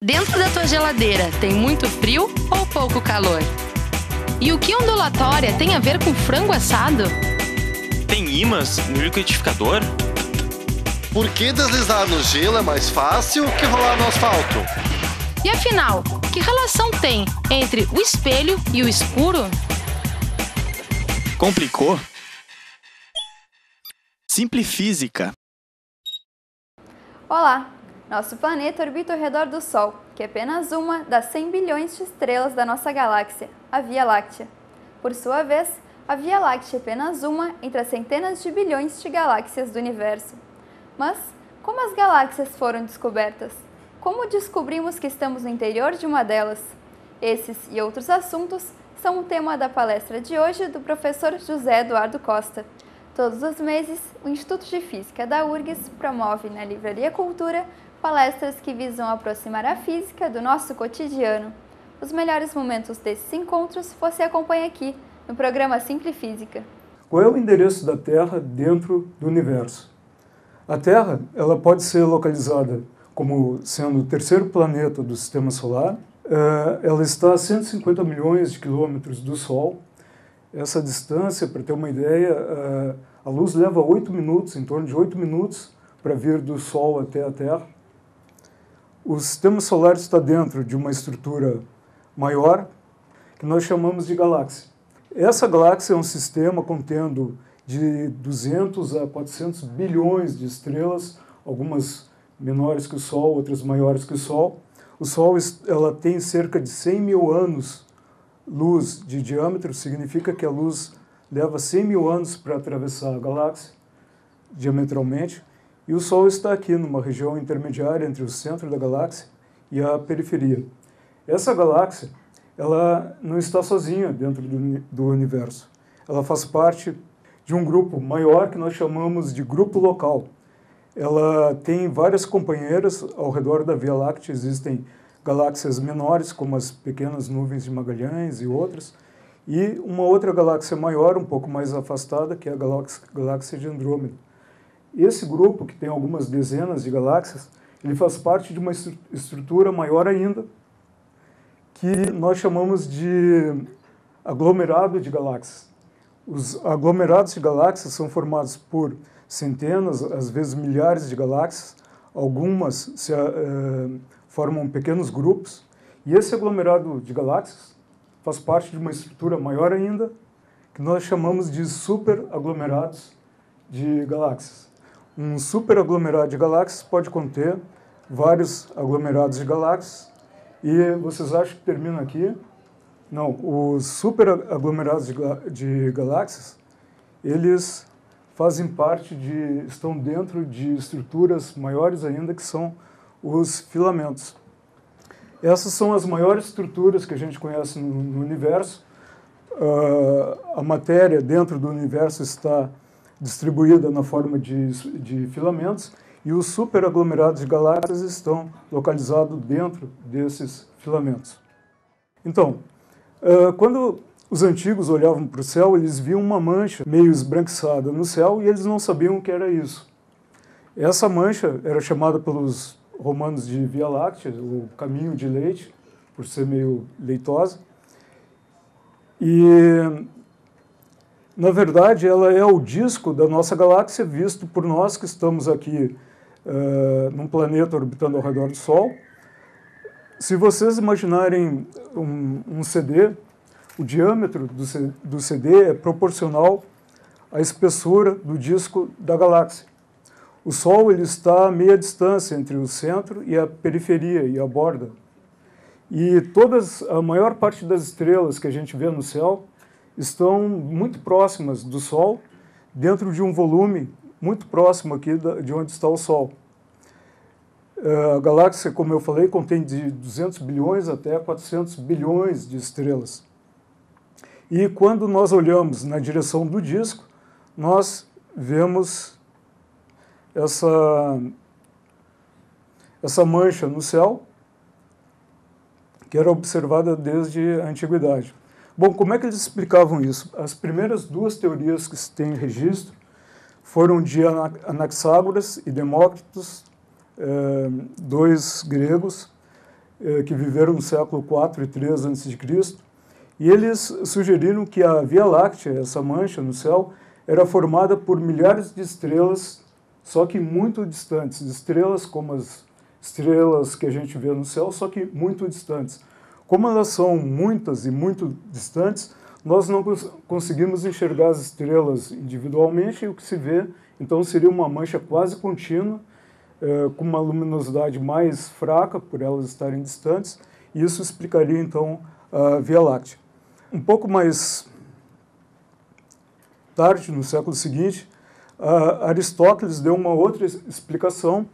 Dentro da tua geladeira tem muito frio ou pouco calor? E o que ondulatória tem a ver com frango assado? Tem ímãs no liquidificador? Por que deslizar no gelo é mais fácil que rolar no asfalto? E afinal, que relação tem entre o espelho e o escuro? Complicou? Simplifísica. Olá! Nosso planeta orbita ao redor do Sol, que é apenas uma das 100 bilhões de estrelas da nossa galáxia, a Via Láctea. Por sua vez, a Via Láctea é apenas uma entre as centenas de bilhões de galáxias do universo. Mas, como as galáxias foram descobertas? Como descobrimos que estamos no interior de uma delas? Esses e outros assuntos são o tema da palestra de hoje do professor José Eduardo Costa. Todos os meses, o Instituto de Física da URGS promove na Livraria Cultura palestras que visam aproximar a física do nosso cotidiano. Os melhores momentos desses encontros você acompanha aqui, no programa Simplifísica. Qual é o endereço da Terra dentro do universo? A Terra ela pode ser localizada como sendo o terceiro planeta do Sistema Solar. Ela está a 150 milhões de quilômetros do Sol. Essa distância, para ter uma ideia, a luz leva 8 minutos, em torno de 8 minutos, para vir do Sol até a Terra. O Sistema Solar está dentro de uma estrutura maior, que nós chamamos de galáxia. Essa galáxia é um sistema contendo de 200 a 400 bilhões de estrelas, algumas menores que o Sol, outras maiores que o Sol. O Sol ela tem cerca de 100 mil anos-luz de diâmetro, significa que a luz leva 100 mil anos para atravessar a galáxia, diametralmente. E o Sol está aqui, numa região intermediária entre o centro da galáxia e a periferia. Essa galáxia, ela não está sozinha dentro do universo. Ela faz parte de um grupo maior que nós chamamos de grupo local. Ela tem várias companheiras ao redor da Via Láctea. Existem galáxias menores, como as pequenas nuvens de Magalhães e outras, e uma outra galáxia maior, um pouco mais afastada, que é a galáxia de Andrômeda. Esse grupo, que tem algumas dezenas de galáxias, ele faz parte de uma estrutura maior ainda, que nós chamamos de aglomerado de galáxias. Os aglomerados de galáxias são formados por centenas, às vezes milhares de galáxias, algumas formam pequenos grupos, e esse aglomerado de galáxias faz parte de uma estrutura maior ainda, que nós chamamos de superaglomerados de galáxias. Um superaglomerado de galáxias pode conter vários aglomerados de galáxias, e vocês acham que termina aqui? Não, os superaglomerados de galáxias, eles fazem parte estão dentro de estruturas maiores ainda, que são os filamentos. Essas são as maiores estruturas que a gente conhece no universo. A matéria dentro do universo está distribuída na forma de filamentos, e os superaglomerados de galáxias estão localizados dentro desses filamentos. Então, quando os antigos olhavam para o céu, eles viam uma mancha meio esbranquiçada no céu, e eles não sabiam o que era isso. Essa mancha era chamada pelos romanos de Via Láctea, o caminho de leite, por ser meio leitosa. E, na verdade, ela é o disco da nossa galáxia, visto por nós que estamos aqui num planeta orbitando ao redor do Sol. Se vocês imaginarem um CD, o diâmetro do CD é proporcional à espessura do disco da galáxia. O Sol ele está a meia distância entre o centro e a periferia e a borda. E a maior parte das estrelas que a gente vê no céu estão muito próximas do Sol, dentro de um volume muito próximo aqui de onde está o Sol. A galáxia, como eu falei, contém de 200 bilhões até 400 bilhões de estrelas. E quando nós olhamos na direção do disco, nós vemos essa mancha no céu, que era observada desde a antiguidade. Bom, como é que eles explicavam isso? As primeiras duas teorias que se tem registro foram de Anaxágoras e Demócritos, dois gregos, que viveram no século IV e III a.C., e eles sugeriram que a Via Láctea, essa mancha no céu, era formada por milhares de estrelas, só que muito distantes, estrelas como as estrelas que a gente vê no céu, só que muito distantes. Como elas são muitas e muito distantes, nós não conseguimos enxergar as estrelas individualmente, e o que se vê, então, seria uma mancha quase contínua, com uma luminosidade mais fraca, por elas estarem distantes, e isso explicaria, então, a Via Láctea. Um pouco mais tarde, no século seguinte, Aristóteles deu uma outra explicação,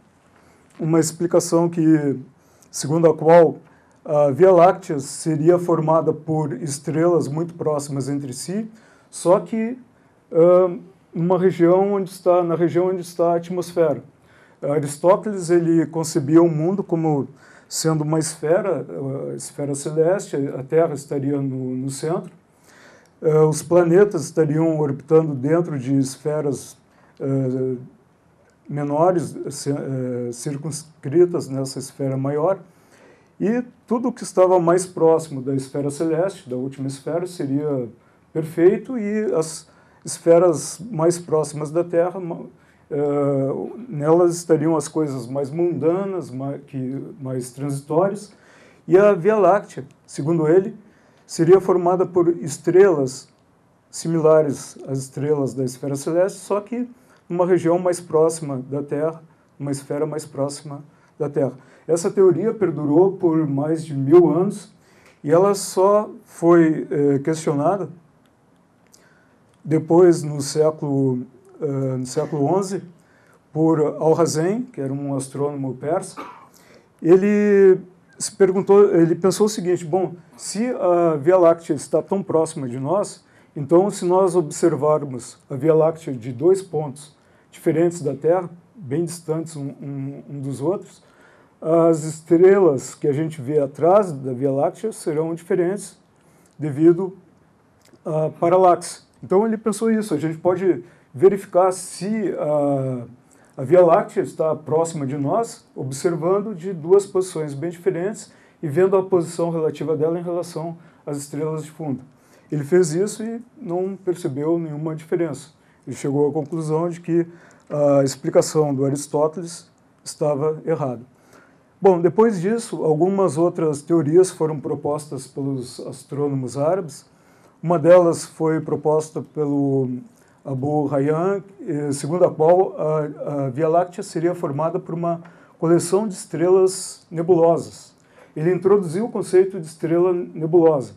uma explicação que, segundo a qual a Via Láctea seria formada por estrelas muito próximas entre si, só que na região onde está a atmosfera. Aristóteles ele concebia o mundo como sendo uma esfera, a esfera celeste, a Terra estaria no centro, os planetas estariam orbitando dentro de esferas menores, circunscritas nessa esfera maior, e tudo que estava mais próximo da esfera celeste, da última esfera, seria perfeito, e as esferas mais próximas da Terra, nelas estariam as coisas mais mundanas, mais transitórias, e a Via Láctea, segundo ele, seria formada por estrelas similares às estrelas da esfera celeste, só que numa região mais próxima da Terra, uma esfera mais próxima da Terra. Essa teoria perdurou por mais de 1000 anos, e ela só foi questionada depois, no século XI, por Alhazen, que era um astrônomo persa. Ele pensou o seguinte: bom, se a Via Láctea está tão próxima de nós, então, se nós observarmos a Via Láctea de 2 pontos diferentes da Terra, bem distantes um dos outros, as estrelas que a gente vê atrás da Via Láctea serão diferentes devido à paralaxe. Então, ele pensou isso: a gente pode verificar se a Via Láctea está próxima de nós, observando de 2 posições bem diferentes e vendo a posição relativa dela em relação às estrelas de fundo. Ele fez isso e não percebeu nenhuma diferença. Ele chegou à conclusão de que a explicação do Aristóteles estava errada. Bom, depois disso, algumas outras teorias foram propostas pelos astrônomos árabes. Uma delas foi proposta pelo Abu Hayyan, segundo a qual a Via Láctea seria formada por uma coleção de estrelas nebulosas. Ele introduziu o conceito de estrela nebulosa.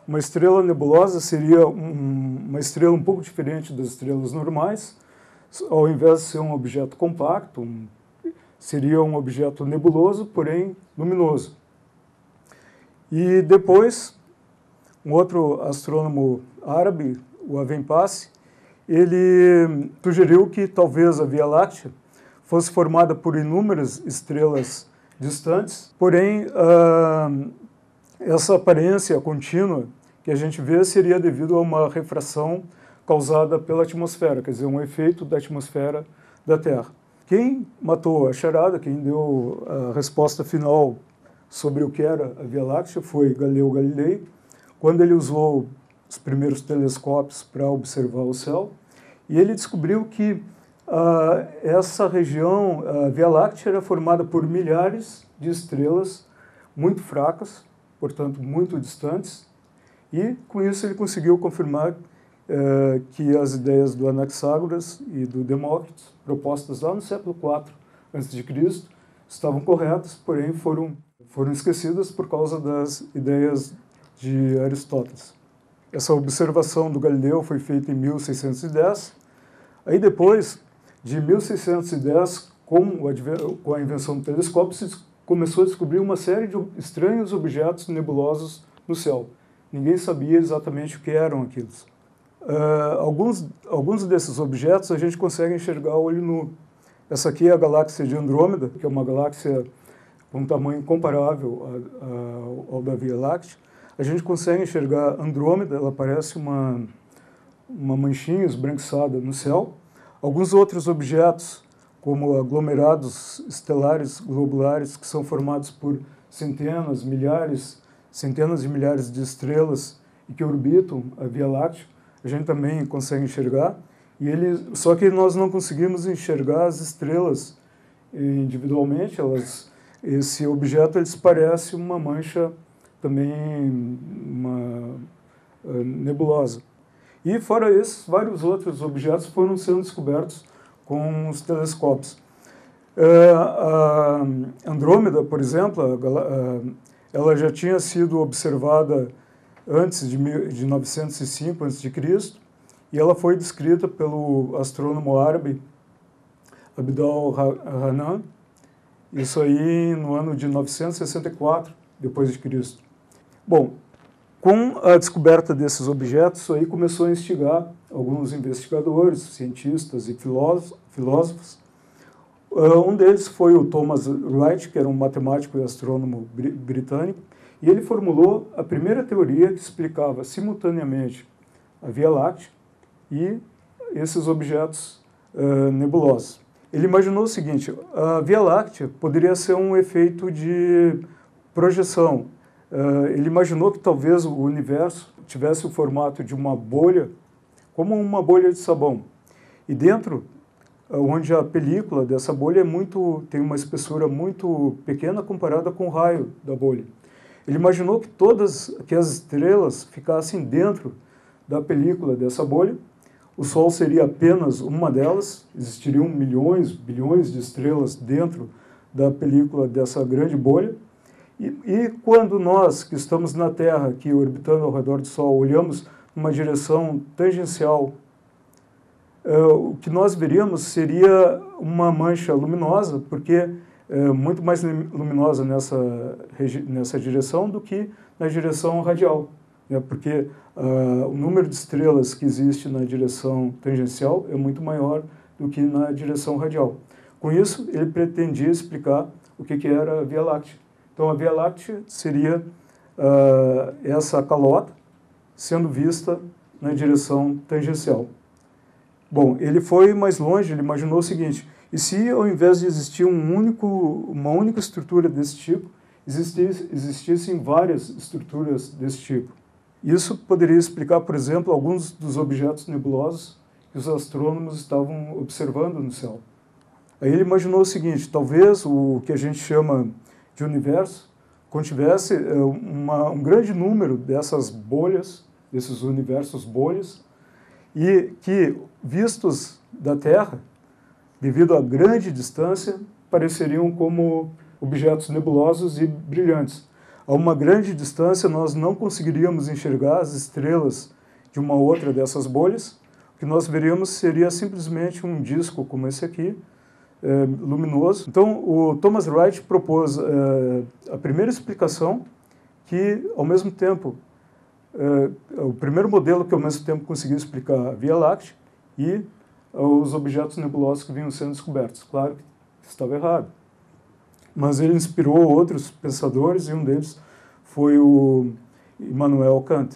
Uma estrela nebulosa seria uma estrela um pouco diferente das estrelas normais. Ao invés de ser um objeto compacto, seria um objeto nebuloso, porém luminoso. E depois, um outro astrônomo árabe, o Avenpasse, ele sugeriu que talvez a Via Láctea fosse formada por inúmeras estrelas distantes, porém, essa aparência contínua que a gente vê seria devido a uma refração causada pela atmosfera, quer dizer, um efeito da atmosfera da Terra. Quem matou a charada, quem deu a resposta final sobre o que era a Via Láctea foi Galileu Galilei, quando ele usou os primeiros telescópios para observar o céu, e ele descobriu que essa região, a Via Láctea, era formada por milhares de estrelas muito fracas, portanto, muito distantes, e com isso ele conseguiu confirmar que as ideias do Anaxágoras e do Demócrito, propostas lá no século IV a.C., estavam corretas, porém foram esquecidas por causa das ideias de Aristóteles. Essa observação do Galileu foi feita em 1610. Aí depois, de 1610, com a invenção do telescópio, se começou a descobrir uma série de estranhos objetos nebulosos no céu. Ninguém sabia exatamente o que eram aqueles. Alguns desses objetos a gente consegue enxergar a olho nu. Essa aqui é a galáxia de Andrômeda, que é uma galáxia com um tamanho comparável ao da Via Láctea. A gente consegue enxergar Andrômeda, ela parece uma manchinha esbranquiçada no céu. Alguns outros objetos, como aglomerados estelares globulares, que são formados por centenas de milhares de estrelas e que orbitam a Via Láctea, a gente também consegue enxergar. Só que nós não conseguimos enxergar as estrelas individualmente. Esse objeto parece uma mancha também, uma nebulosa. E fora esses, vários outros objetos foram sendo descobertos com os telescópios. A Andrômeda, por exemplo, ela já tinha sido observada antes de 905 a.C., e ela foi descrita pelo astrônomo árabe Abd al-Hanan, isso aí no ano de 964 d.C. Bom, com a descoberta desses objetos, isso aí começou a instigar alguns investigadores, cientistas e filósofos. Um deles foi o Thomas Wright, que era um matemático e astrônomo britânico, e ele formulou a primeira teoria que explicava simultaneamente a Via Láctea e esses objetos nebulosos. Ele imaginou o seguinte: a Via Láctea poderia ser um efeito de projeção. Ele imaginou que talvez o universo tivesse o formato de uma bolha, como uma bolha de sabão. E dentro, onde a película dessa bolha tem uma espessura muito pequena comparada com o raio da bolha. Ele imaginou que as estrelas ficassem dentro da película dessa bolha. O Sol seria apenas uma delas, existiriam milhões, bilhões de estrelas dentro da película dessa grande bolha. E quando nós, que estamos na Terra, aqui orbitando ao redor do Sol, olhamos numa direção tangencial, o que nós veríamos seria uma mancha luminosa, porque muito mais luminosa nessa direção do que na direção radial, né? Porque o número de estrelas que existe na direção tangencial é muito maior do que na direção radial. Com isso, ele pretendia explicar o que era a Via Láctea. Então, a Via Láctea seria essa calota sendo vista na direção tangencial. Bom, ele foi mais longe, ele imaginou o seguinte: e se ao invés de existir uma única estrutura desse tipo, existissem várias estruturas desse tipo? Isso poderia explicar, por exemplo, alguns dos objetos nebulosos que os astrônomos estavam observando no céu. Aí ele imaginou o seguinte: talvez o que a gente chama de universo contivesse um grande número dessas bolhas, desses universos bolhas, e que, vistos da Terra, devido à grande distância, pareceriam como objetos nebulosos e brilhantes. A uma grande distância, nós não conseguiríamos enxergar as estrelas de uma outra dessas bolhas. O que nós veríamos seria simplesmente um disco como esse aqui, luminoso. Então, o Thomas Wright propôs a primeira explicação que, ao mesmo tempo, o primeiro modelo que ao mesmo tempo conseguia explicar a Via Láctea e os objetos nebulosos que vinham sendo descobertos. Claro que estava errado. Mas ele inspirou outros pensadores, e um deles foi o Immanuel Kant.